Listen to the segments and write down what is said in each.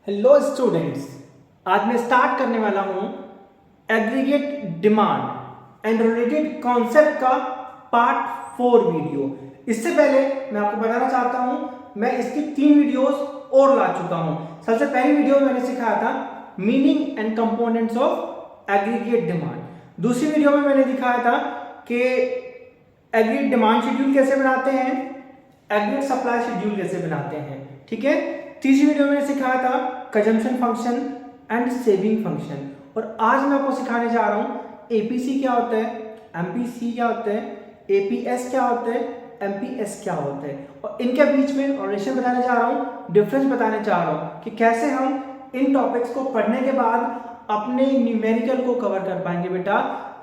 Hello students, आज मैं start करने वाला हूं aggregate demand and related concept का पार्ट 4 वीडियो। इससे पहले मैं आपको बताना चाहता हूं, मैं इसकी 3 वीडियोस और ला चुका हूं। सबसे पहली वीडियो में मैंने सिखाया था meaning and components of aggregate demand. दूसरी वीडियो में मैंने दिखाया था कि एग्रीगेट डिमांड शेड्यूल कैसे बनाते हैं, एग्रीगेट सप्लाई शेड्यूल कैसे बनाते हैं। ठीक है, तीसरी वीडियो में मैंने सिखाया था consumption function and saving function. और आज मैं आपको सिखाने जा रहा हूं एपीसी क्या होता है, एमपीसी क्या होता है, एपीएस क्या होता है, एमपीएस क्या होता है, और इनके बीच में रिलेशन बताने जा रहा हूं, डिफरेंस बताने जा रहा हूं कि कैसे हम इन टॉपिक्स को पढ़ने के बाद अपने न्यूमेरिकल को कवर कर पाएंगे बेटा।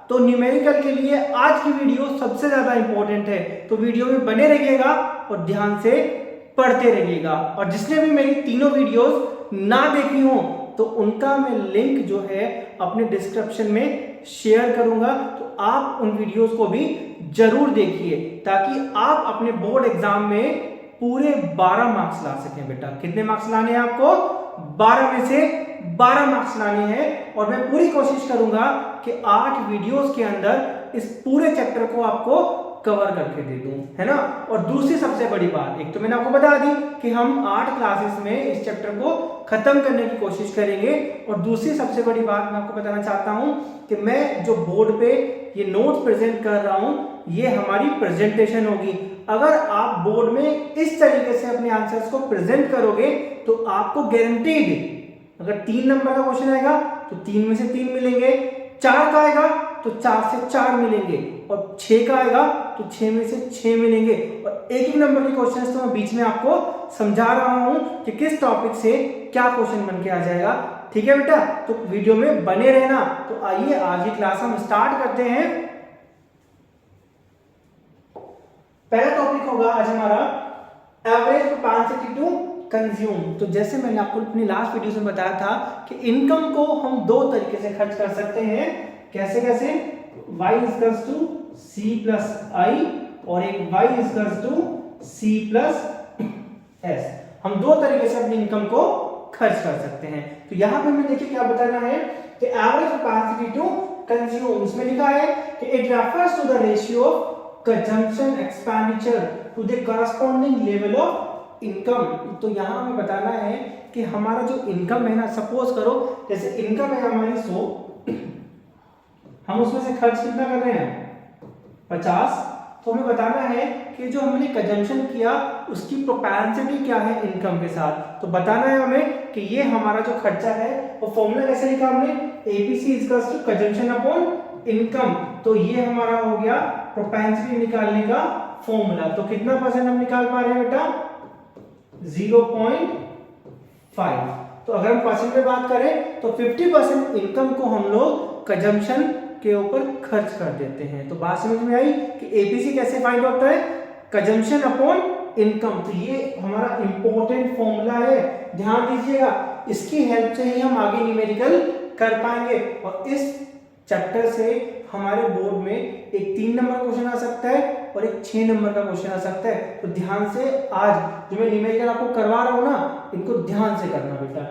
तो न्यूमेरिकल के लिए आज की वीडियो सबसे ज्यादा इंपॉर्टेंट है, तो वीडियो में बने रहिएगा और ध्यान से पढ़ते रहिएगा। और जिसने भी मेरी तीनों वीडियोस ना देखी हो तो उनका मैं लिंक जो है अपने डिस्क्रिप्शन में शेयर करूंगा, तो आप उन वीडियोस को भी जरूर देखिए ताकि आप अपने बोर्ड एग्जाम में पूरे 12 मार्क्स ला सकें। बेटा कितने मार्क्स लाने हैं आपको? 12 में से 12 मार्क्स लाने हैं। और मैं पूरी कोशिश करूंगा कि 8 वीडियोस के अंदर इस पूरे चैप्टर को आपको कवर करके दे दूं, है ना। और दूसरी सबसे बड़ी बात, एक तो मैंने आपको बता दी कि हम 8 क्लासेस में इस चैप्टर को खत्म करने की कोशिश करेंगे। और दूसरी सबसे बड़ी बात मैं आपको बताना चाहता हूं कि मैं जो बोर्ड पे ये नोट्स प्रेजेंट कर रहा हूं, ये हमारी प्रेजेंटेशन होगी। अगर आप बोर्ड में इस तरीके से अपने आंसर्स को प्रेजेंट करोगे तो आपको गारंटीड, अगर 3 नंबर का क्वेश्चन आएगा तो 3 में से 3 मिलेंगे, 4 का आएगा तो 4 से 4 मिलेंगे, और 6 का आएगा तो 6 में से 6 मिलेंगे। और एक नंबर के क्वेश्चन तो मैं बीच में आपको समझा रहा हूं कि किस टॉपिक से क्या क्वेश्चन बन के आ जाएगा। ठीक है बेटा, तो वीडियो में बने रहना। तो आइए आज की क्लास हम स्टार्ट करते हैं। पहला टॉपिक होगा आज हमारा एवरेज प्रोपेंसिटी टू कंज्यूम। तो जैसे मैंने आपको अपनी लास्ट वीडियो में बताया था कि इनकम को हम 2 तरीके से खर्च कर सकते हैं। कैसे कैसे? y equals to c plus i और एक y equals to c plus s। हम 2 तरीके से अपनी इनकम को खर्च कर सकते हैं। तो यहां पे हमें देखिए क्या बताना है कि एवरेज प्रोपेंसिटी टू कंज्यूम, इसमें लिखा है कि it refers to the ratio of consumption expenditure to the corresponding level of income. तो यहां हमें बताना है कि हमारा जो इनकम है ना, सपोज करो जैसे इनकम है हमारी 100, हम उसमें से खर्च कितना कर रहे हैं? 50। तो हमें बताना है कि जो हमने कंजम्पशन किया उसकी प्रोपेंसिटी क्या है इनकम के साथ। तो बताना है हमें कि ये हमारा जो खर्चा है वो फॉर्मूला कैसे लिखा हमने? APC equals to consumption upon income. तो ये हमारा हो गया प्रोपेंसिटी निकालने का फॉर्मूला। तो कितना परसेंट हम निकाल पा रहे हैं बेटा? 0.5। तो अगर हम परसेंट में बात करें तो 50% इनकम को हम लोग कंजम्पशन के ऊपर खर्च कर देते हैं। तो बात समझ में आई कि एपीसी कैसे फाइंड होता है? Consumption upon income. तो ये हमारा इंपॉर्टेंट फॉर्मूला है, ध्यान दीजिएगा। इसकी हेल्प से ही हम आगे न्यूमेरिकल कर पाएंगे। और इस चैप्टर से हमारे बोर्ड में एक 3 नंबर क्वेश्चन आ सकता है और एक 6 नंबर का क्वेश्चन आ सकता है। तो ध्यान से आज जो मैं न्यूमेरिकल आपको करवा रहा हूं ना, इनको ध्यान से करना बेटा।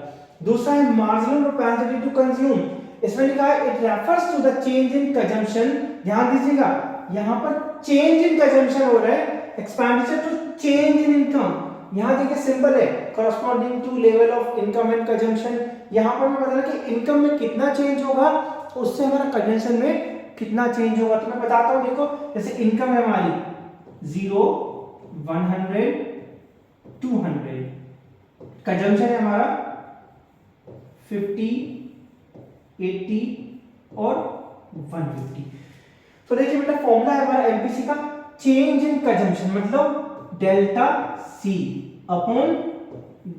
दूसरा है मार्जिनल प्रोपेंसिटी टू कंज्यूम। इसमें लिखा है it refers to the change in consumption. ध्यान दीजिएगा, यहां पर चेंज इन कंजम्पशन हो रहा है, expenditure to change in income. यहां देखिए सिंपल है, corresponding to level of income and consumption. यहां पर मैं बता रहा कि इनकम में कितना चेंज होगा उससे हमारा कंजम्पशन में कितना चेंज होगा। तो मैं बताता हूं, देखो जैसे इनकम है हमारी 0, 100, 200, कंजम्पशन है हमारा 50, 80 और 150। तो देखिए बेटा फॉर्मूला है हमारा एमपीसी का, चेंज इन कंजम्पशन मतलब delta C upon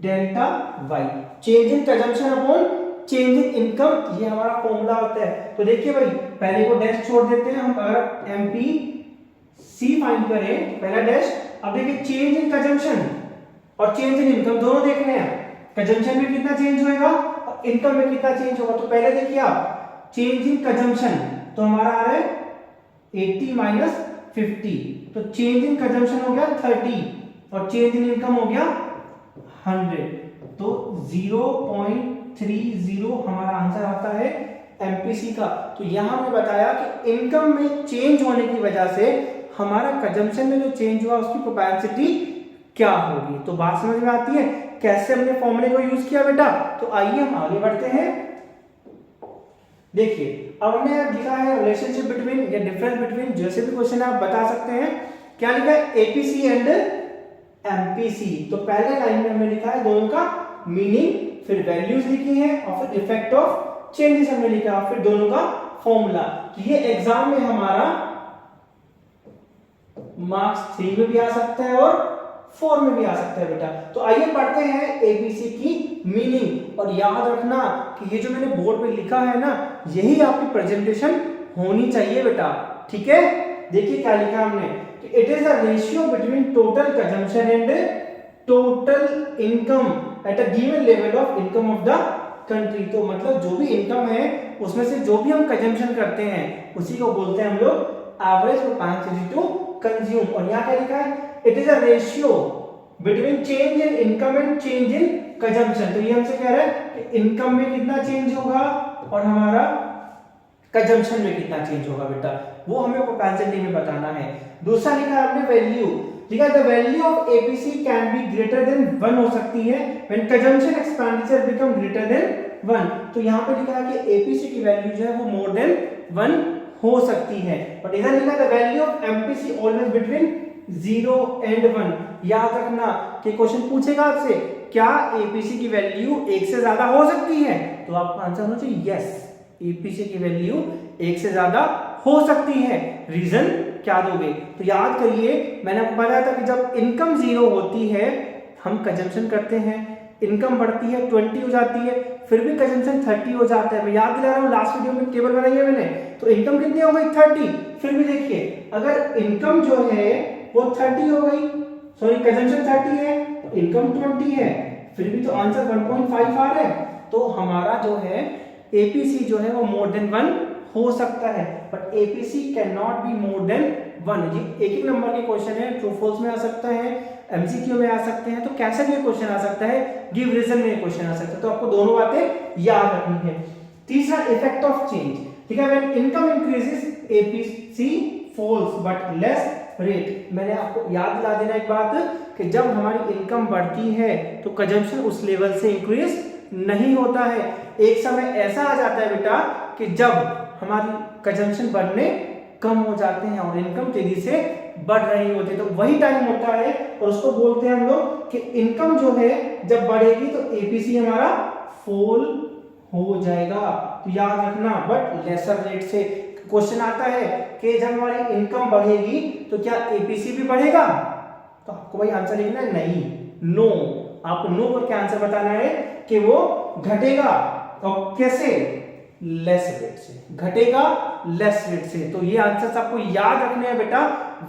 delta Y. Change in consumption upon change in income, ये हमारा फॉर्मूला होता है। तो देखिए भाई पहले को डैश छोड़ देते हैं हम, अगर एमपीसी फाइंड करें पहला डैश। अब देखिए चेंज इन कंजम्पशन और चेंज इन इनकम दोनों देखने हैं। कंजम्पशन में कितना चेंज होएगा और इनकम में कितना चेंज होगा। तो पहले देखिए आप चेंज इन कंजम्पशन, तो हमारा आ रहा है 80 माइनस 50, तो चेंज इन कंजम्पशन हो गया 30 और चेंज इन इनकम हो गया 100। तो 0.30 हमारा आंसर आता है एमपीसी का। तो यहां हमने बताया कि इनकम में चेंज होने की वजह से हमारा कंजम्पशन में जो चेंज हुआ उसकी प्रोपेंसिटी क्या होगी। तो बात समझ में आती है कैसे हमने फॉर्मूले को यूज किया बेटा। तो आइए हम आगे बढ़ते हैं। देखिए अब हमने लिखा है रिलेशनशिप बिटवीन या डिफरेंस बिटवीन, जैसे भी क्वेश्चन आप बता सकते हैं। क्या लिखा है? APC and MPC. तो पहले लाइन में हमने लिखा है दोनों का मीनिंग, फिर वैल्यूज लिखी है और फिर इफेक्ट ऑफ चेंजेस हमने लिखा, फिर दोनों का फॉर्मूला। तो ये एग्जाम में हमारा मार्क्स 3 में भी आ सकता है और 4 में भी आ सकता है बेटा। तो आइए पढ़ते हैं एबीसी की मीनिंग। और याद रखना कि ये जो मैंने बोर्ड पे लिखा है ना, यही आपकी प्रेजेंटेशन होनी चाहिए बेटा, ठीक है। देखिए क्या लिखा हमने, it is a ratio between total consumption and total income at a given level of income of the country. तो मतलब जो भी इनकम है उसमें से जो भी हम कंजम्पशन करते हैं उसी को बोलते हैं हम लोग एवरेज प्रोपेंसिटी टू कंज्यूम। और यहाँ क्या लिखा है? It is a ratio between change in income and change in consumption. तो ये हमसे कह रहा है कि इनकम में कितना चेंज होगा और हमारा कंजम्पशन में कितना चेंज होगा बेटा, वो हमें प्रोपेंसिटी में बताना है। दूसरा लिखा है हमने वैल्यू, लिखा the value of APC can be greater than 1 हो सकती है when consumption expenditure become greater than 1। तो यहाँ पे लिखा है कि एपीसी की वैल्यू जो है वो मोर देन 1 हो सकती है। बट इधर लिखा the value of MPC always between 0 and 1। याद रखना कि क्वेश्चन पूछेगा आपसे क्या एपीसी की वैल्यू 1 से ज्यादा हो सकती है, तो आपका आंसर होना चाहिए यस, एपीसी की वैल्यू 1 से ज्यादा हो सकती है। रीजन क्या दोगे? तो याद करिए मैंने आपको बताया था कि जब इनकम 0 होती है हम कंजम्पशन करते हैं, इनकम बढ़ती है 20 हो जाती है, फिर भी कंजम्पशन 30 हो जाता है। मैं याद दिला रहा हूँ, लास्ट वीडियो में टेबल बनाई है मैंने। तो इनकम कितनी हो गई? 30। फिर भी देखिए अगर इनकम जो है वो 30 हो गई, सॉरी कंजम्पशन 30 है तो इनकम 20 है, फिर भी तो आंसर 1.5 आ रहा है। तो हमारा जो है एपीसी जो है वो मोर देन 1 हो सकता है, but APC can not be more than 1। ये एक एक नंबर के क्वेश्चन है, ट्रू फॉल्स में आ सकता है, एमसीक्यू में आ सकते हैं, तो कैसे भी क्वेश्चन आ सकता है, गिव रीजन में क्वेश्चन आ सकता है। तो आपको दोनों बातें याद रखनी है। तीसरा इफेक्ट ऑफ चेंज, ठीक है। When income increases APC falls but less rate. मैंने आपको याद दिला देना एक बात कि जब हमारी इनकम बढ़ती है तो कंजम्पशन उस लेवल से इंक्रीज नहीं होता है। एक समय ऐसा आ जाता है बेटा कि जब हमारी कंजम्पशन बढ़ने कम हो जाते हैं और इनकम तेजी से बढ़ रही होती है, तो वही टाइम होता है और उसको बोलते हैं हम लोग कि इनकम जो है जब बढ़ेगी तो एपीसी हमारा फॉल हो जाएगा। तो याद रखना, बट लेसर रेट से। क्वेश्चन आता है कि जब हमारी इनकम बढ़ेगी तो क्या एपीसी भी बढ़ेगा, तो आपको भाई आंसर लिखना है नहीं, नो। आपको नो करके आंसर बताना है कि वो घटेगा। और कैसे? लेस रेट से घटेगा, लेस रेट से। तो ये आंसर आपको याद रखने हैं बेटा,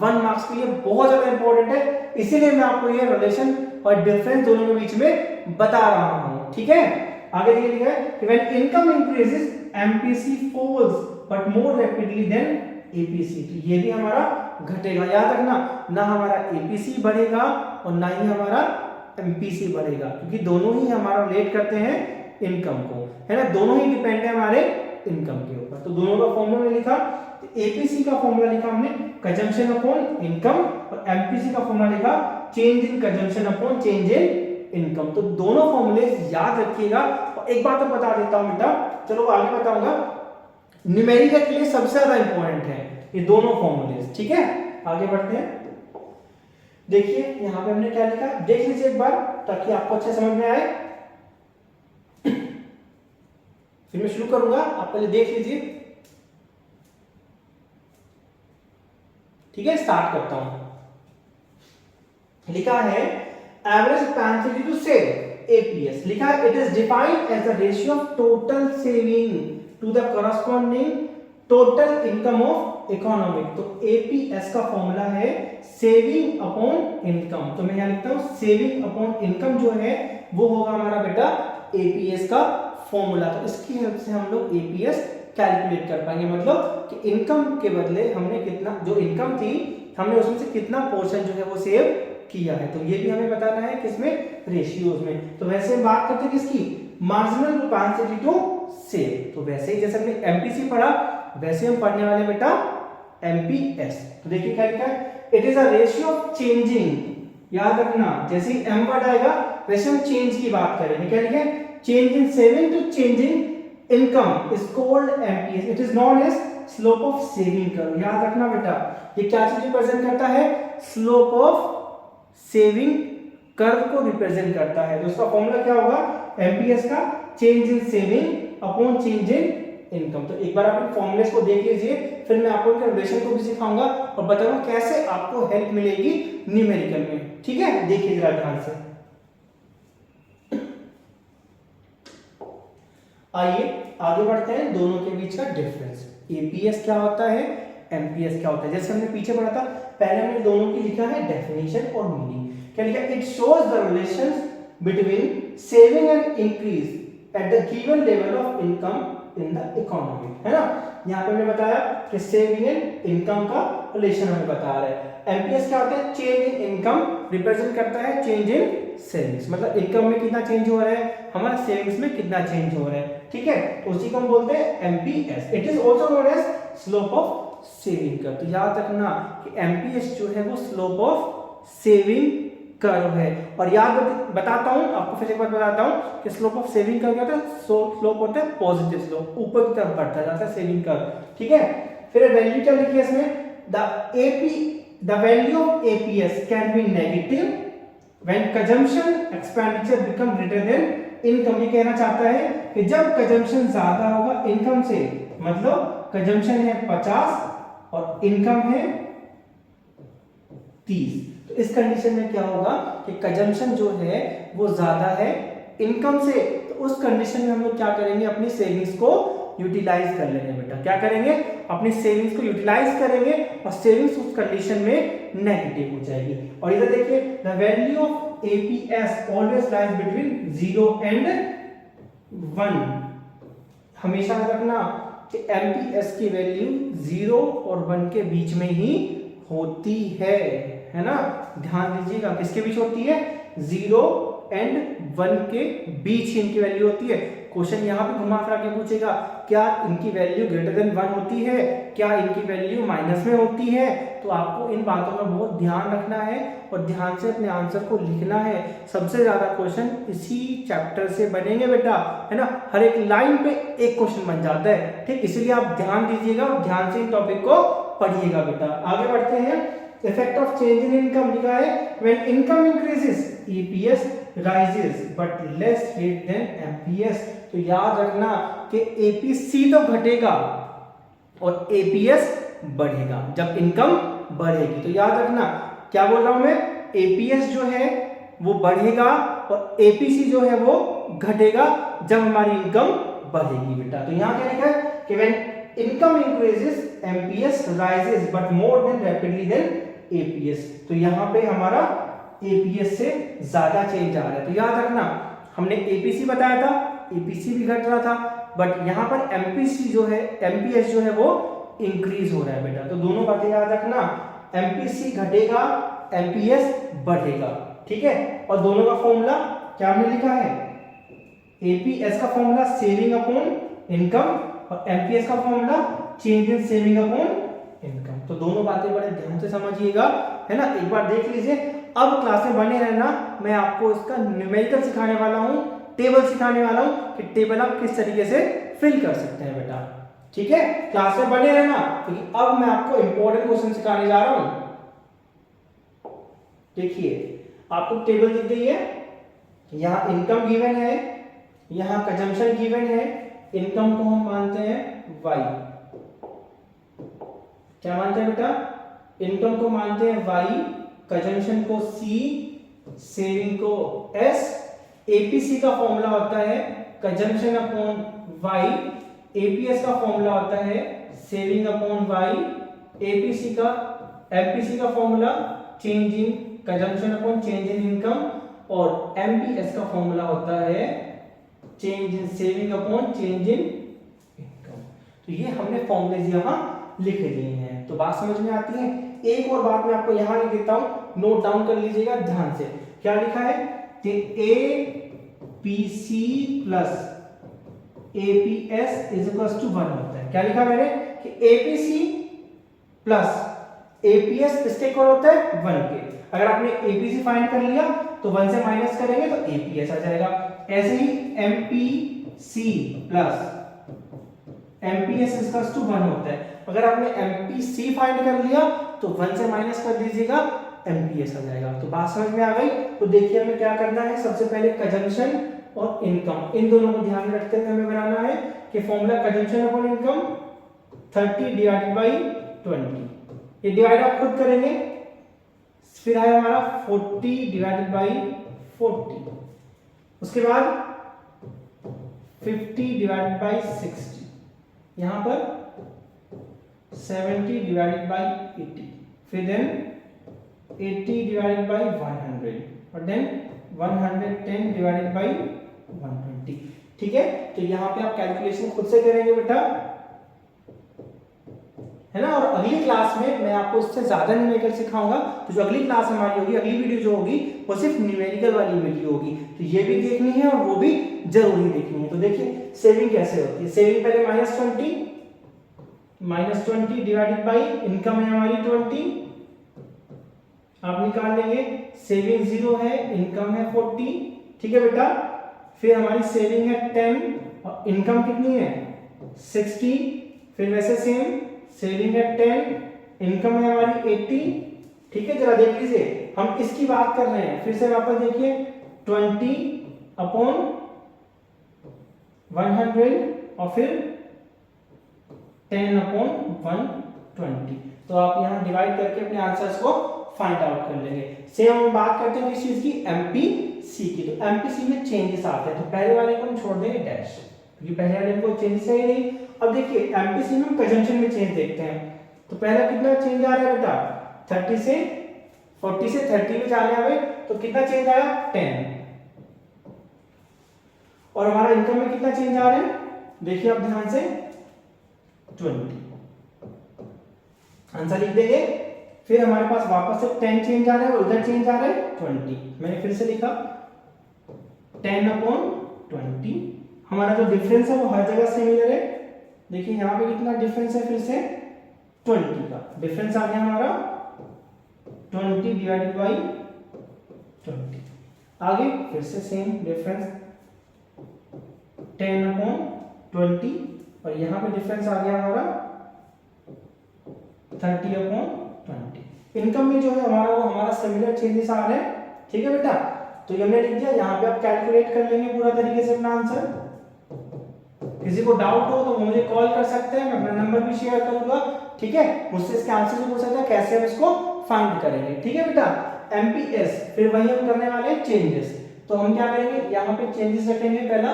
1 मार्क्स के लिए बहुत ज्यादा इंपॉर्टेंट है, इसीलिए मैं आपको ये रिलेशन और डिफरेंस दोनों के बीच में बता रहा हूं, ठीक है। आगे देखिए लिखा है कि when income increases MPC falls but more rapidly than APC. तो ये भी हमारा घटेगा। याद रखना, ना हमारा एपीसी बढ़ेगा और ना ही हमारा एमपीसी बढ़ेगा, क्योंकि दोनों ही हमारा रिलेट करते हैं इनकम को, है ना, दोनों ही डिपेंड है हमारे इनकम के ऊपर। तो दोनों का फॉर्मूला लिखा, एपीसी का फॉर्मूला लिखा हमने कंजम्पशन अपॉन इनकम, और एमपीसी का फॉर्मूला लिखा change in consumption upon change in income. तो दोनों फॉर्मूले याद रखिएगा। और एक बात तो बता देता हूं बेटा, चलो आगे बताऊंगा, न्यूमेरिकल के लिए सबसे ज्यादा इंपॉर्टेंट है ये दोनों फॉर्मूले, ठीक है। आगे बढ़ते हैं। देखिए यहां पे हमने क्या लिखा, देख लीजिए एक बार ताकि आपको अच्छे समझ में आए। फिर मैं शुरू करूंगा, आप पहले देख लीजिए, ठीक है। स्टार्ट करता हूं। लिखा है average propensity to save, APS. लिखा है it is defined as the ratio of total saving to the corresponding total income of economic. तो एपीएस का फॉर्मूला है सेविंग अपॉन इनकम। तो मैं यहां लिखता हूं सेविंग अपॉन इनकम जो है वो होगा हमारा बेटा एपीएस का फॉर्मूला। तो इसकी हेल्प से हम लोग एपीएस कैलकुलेट कर पाएंगे, मतलब कि इनकम के बदले हमने कितना, जो इनकम थी हमने उसमें से कितना पोर्शन जो है वो सेव किया है। तो ये भी हमें बताना है किसमें, रेशियोज में। तो वैसे हम बात करते हैं किसकी, मार्जिनल प्रोपेंसिटी टू सेव। तो वैसे ही जैसे हमने एमपीसी पढ़ा वैसे हम पढ़ने वाले बेटा एमपीएस। तो देखिए क्या लिखा है, it is a ratio of changing, याद रखना जैसे ही एम वर्ड आएगा वैसे हम चेंज की बात करेंगे। क्या लिखे, change in saving to change in income is called MPS, it is known as slope of saving curve. याद रखना बेटा ये क्या चीज रिप्रेजेंट करता है, स्लोप ऑफ सेविंग कर्व को रिप्रेजेंट करता है। तो उसका फॉर्मूला क्या होगा एमपीएस का, change in saving upon change in income. तो एक बार आप इन फॉर्मूलेस को देख लीजिए, फिर मैं आपको इनके रिलेशन को भी सिखाऊंगा और बताऊंगा कैसे आपको हेल्प मिलेगी न्यूमेरिकल में। ठीक है, देखिए जरा ध्यान से। आइए आगे बढ़ते हैं, दोनों के बीच का डिफरेंस, एपीएस क्या होता है, एमपीएस क्या होता है। जैसे हमने पीछे पढ़ा था, पहले हमने दोनों की लिखा है डेफिनेशन और मीनिंग। क्या लिखा, it shows the relations between saving and increase at the given level of income in the economy, है ना। यहाँ पे हमने बताया कि सेविंग एंड इनकम का रिलेशन हमें बता रहा है। एमपीएस क्या होता है, चेंज इन इनकम रिप्रेजेंट करता है चेंज इन सेविंग्स, मतलब इनकम में कितना चेंज हो रहा है, हमारा सेविंग्स में कितना चेंज हो रहा है। ठीक है, तो उसी को हम बोलते हैं MPS. It is also known as slope of saving curve. तो याद रखना कि एमपीएस जो है वो स्लोप ऑफ सेविंग कर्व है। और याद बताता हूं आपको, फिर एक बार बताता हूं कि स्लोप ऑफ सेविंग कर्व क्या होता है, स्लोप होता है पॉजिटिव स्लोप, ऊपर की तरफ बढ़ता जाता है सेविंग कर्व। ठीक है, फिर वैल्यू क्या लिखी है इसमें, the value of APS can be negative when consumption expenditure become greater than income. ये कहना चाहता है कि जब कंजम्पशन ज्यादा होगा इनकम से, मतलब कंजम्पशन है 50 और इनकम है 30, तो इस कंडीशन में क्या होगा कि कंजम्पशन जो है वो ज्यादा है इनकम से, तो उस कंडीशन में हम लोग क्या करेंगे, अपनी सेविंग्स को यूटिलाइज कर लेंगे बेटा। क्या करेंगे, अपनी सेविंग्स को यूटिलाइज करेंगे और सेविंग्स उस कंडीशन में नेगेटिव हो जाएगी। और इधर देखिए, the value of APS always lies between 0 and 1। हमेशा याद रखना कि एमपीएस की वैल्यू 0 और 1 के बीच में ही होती है ना। ध्यान दीजिएगा किसके बीच होती है, 0 एंड 1 के बीच इनकी वैल्यू होती है। क्वेश्चन यहाँ पे घुमा फिरा के पूछेगा, क्या इनकी वैल्यू ग्रेटर देन 1 होती है, क्या इनकी वैल्यू माइनस में होती है। तो आपको इन बातों का बहुत ध्यान रखना है और ध्यान से अपने आंसर को लिखना है। सबसे ज्यादा क्वेश्चन इसी चैप्टर से बनेंगे बेटा, है ना। हर एक लाइन पे एक क्वेश्चन बन जाता है, ठीक। इसीलिए आप ध्यान दीजिएगा और ध्यान से इन टॉपिक को पढ़िएगा बेटा। आगे बढ़ते हैं, effect of change in income लिखा है, when income increases EPS rises but less rate than MPS. तो याद रखना कि एपीसी तो घटेगा और एपीएस बढ़ेगा जब इनकम बढ़ेगी। तो याद रखना क्या बोल रहा हूं मैं, एपीएस जो है वो बढ़ेगा और एपीसी जो है वो घटेगा जब हमारी इनकम बढ़ेगी बेटा। तो यहां क्या लिखा है कि when income increases MPS rises but more than rapidly than APS. तो यहां पे हमारा एपीएस से ज्यादा चेंज आ रहा है। तो याद रखना हमने एपीसी बताया था, एपीसी भी घट रहा था, बट यहां पर एमपीसी जो है, एमपीएस जो है वो इंक्रीज हो रहा है बेटा। तो दोनों बातें याद रखना, एमपीसी घटेगा, एमपीएस बढ़ेगा, ठीक है। और दोनों का फॉर्मूला क्या हमने लिखा है, एपीएस का फॉर्मूला सेविंग अपॉन इनकम और एमपीएस का formula change in saving upon income. तो दोनों बातें बड़े ध्यान से समझिएगा, है ना। एक बार देख लीजिए। अब क्लास में बने रहना, मैं आपको इसका न्यूमेरिकल सिखाने वाला हूं, टेबल सिखाने वाला हूं कि टेबल आप किस तरीके से फिल कर सकते हैं बेटा, ठीक है। क्लास में बने रहना क्योंकि अब मैं आपको इंपॉर्टेंट क्वेश्चन सिखाने जा रहा हूं। देखिए आपको टेबल दी गई है, यहां इनकम गिवन है, यहां कंजम्पशन गिवन है। इनकम को हम मानते हैं y, क्या मानते हैं बेटा, इनकम को मानते हैं y, कंजम्पशन को c, सेविंग को s। एपीसी का फॉर्मूला होता है कंजम्पशन अपॉन y, एपीएस का फॉर्मूला होता है सेविंग अपॉन y, एपीसी का एमपीसी का formula change in consumption upon change in income और एमपीएस का फॉर्मूला होता है change in saving upon change in income. तो ये हमने फॉर्मूलेज यहां लिख दिए हैं। तो बात समझ में आती है। एक और बात मैं आपको यहां लिख देता हूं, नोट डाउन कर लीजिएगा ध्यान से। क्या लिखा है कि A P C plus APS is equal to 1 होता है। क्या लिखा मैंने कि एपीसी प्लस एपीएस किसके इक्वल होता है 1 के। अगर आपने एपीसी फाइंड कर लिया तो 1 से माइनस करेंगे तो एपीएस आ जाएगा। ऐसे ही MPC plus MPS is equal to 1 होता है। अगर आपने एमपीसी फाइंड कर लिया तो 1 से माइनस कर दीजिएगा एमपीएस आ जाएगा। तो बात समझ में आ गई। तो देखिए हमें क्या करना है, सबसे पहले कंजम्पशन और इनकम इन दोनों को ध्यान में रखते हुए हमें बनाना है कि formula consumption upon income 30 divided by 20। ये डिवाइड आप खुद करेंगे, फिर आया हमारा 40 डिवाइडेड बाई 40, उसके बाद 50 डिवाइडेड बाई 60, यहां पर 70 डिवाइडेड बाई 80, फिर देन 80 डिवाइडेड बाई 100 और देन 110 डिवाइडेड बाई 120। ठीक है, तो यहां पे आप कैलकुलेशन खुद से करेंगे बेटा, है ना। और अगली क्लास में मैं आपको इससे ज्यादा न्यूमेरिकल सिखाऊंगा। तो जो अगली क्लास हमारी होगी, अगली वीडियो जो होगी वो सिर्फ न्यूमेरिकल वाली वीडियो होगी। तो ये भी देखनी है और वो भी जरूरी देखनी है। तो देखिए सेविंग कैसे होती है। सेविंग पहले -20 डिवाइडेड बाई इनकम है हमारी 20, आप निकाल लेंगे। सेविंग 0 है, इनकम है 40। ठीक है बेटा, फिर हमारी सेविंग है 10 और इनकम कितनी है 60। फिर वैसे सेम सेविंग है 10, इनकम है हमारी 80। ठीक है, जरा देख लीजिए, हम इसकी बात कर रहे हैं। फिर से वापस देखिए 20 अपॉन 100 और फिर 10 अपॉन 120। तो आप यहां डिवाइड करके अपने आंसर्स को फाइंड आउट कर लेंगे। सेम हम बात करते हैं किस चीज की, एमपीसी की। तो एमपीसी में चेंजेस आते हैं, तो पहले वाले को हम छोड़ देंगे डैश, क्योंकि पहले वाले में कोई चेंजेस है ही नहीं। अब देखिए एमपीसी में हम कंजम्पशन में चेंज देखते हैं। तो पहला कितना चेंज आ रहा है बेटा, 40 से 30 में जाने आवे तो कितना चेंज आया 10। और हमारा इनकम में कितना चेंज आ रहा है, देखिए आप ध्यान से 20। आंसर लिख देंगे। फिर हमारे पास वापस से 10 चेंज आ रहा है और उधर चेंज आ रहा है 20। मैंने फिर से लिखा 10 अपॉन 20। हमारा जो डिफरेंस है वो हर जगह सिमिलर है। देखिए यहां पे कितना डिफरेंस है, फिर से 20 का डिफरेंस आ गया हमारा 20 डिवाइडेड बाई 20। आगे फिर से सेम डिफरेंस 10 अपॉन 20 और यहां पे डिफरेंस आ गया हमारा 30 अपॉन 20। इनकम में जो है हमारा वो हमारा सिमिलर चेंजेस आ रहे हैं। ठीक है बेटा, तो ये हमने लिख दिया। यहाँ पे आप कैलकुलेट कर लेंगे पूरा तरीके से अपना आंसर। किसी को डाउट हो तो मुझे कॉल कर सकते हैं, मैं अपना नंबर भी शेयर करूंगा। ठीक है, मुझसे इसके आंसर भी पूछ सकते हैं कैसे हम इसको फाइंड करेंगे। ठीक है बेटा, एमपीएस, फिर वही हम करने वाले हैं चेंजेस। तो हम क्या करेंगे, यहाँ पे चेंजेस रखेंगे। पहला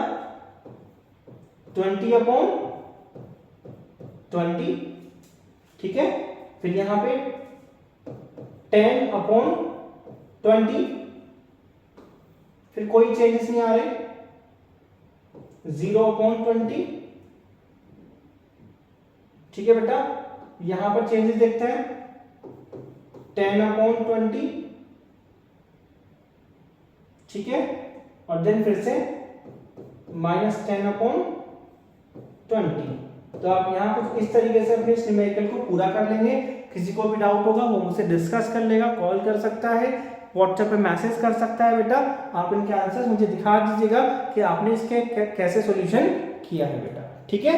20 अपॉन 20, ठीक है। फिर यहाँ पे 10 अपॉन 20, फिर कोई चेंजेस नहीं आ रहे। 0 अपॉन 20, ठीक है बेटा। यहां पर चेंजेस देखते हैं 10 अपॉन 20, ठीक है। और देन फिर से -10 अपॉन 20। तो आप यहां कुछ इस तरीके से अपने न्यूमेरिकल को पूरा कर लेंगे। किसी को भी डाउट होगा वो मुझसे डिस्कस कर लेगा, कॉल कर सकता है, व्हाट्सएप पे मैसेज कर सकता है। बेटा आप इनके आंसर्स मुझे दिखा दीजिएगा कि आपने इसके कैसे सॉल्यूशन किया है बेटा। ठीक है।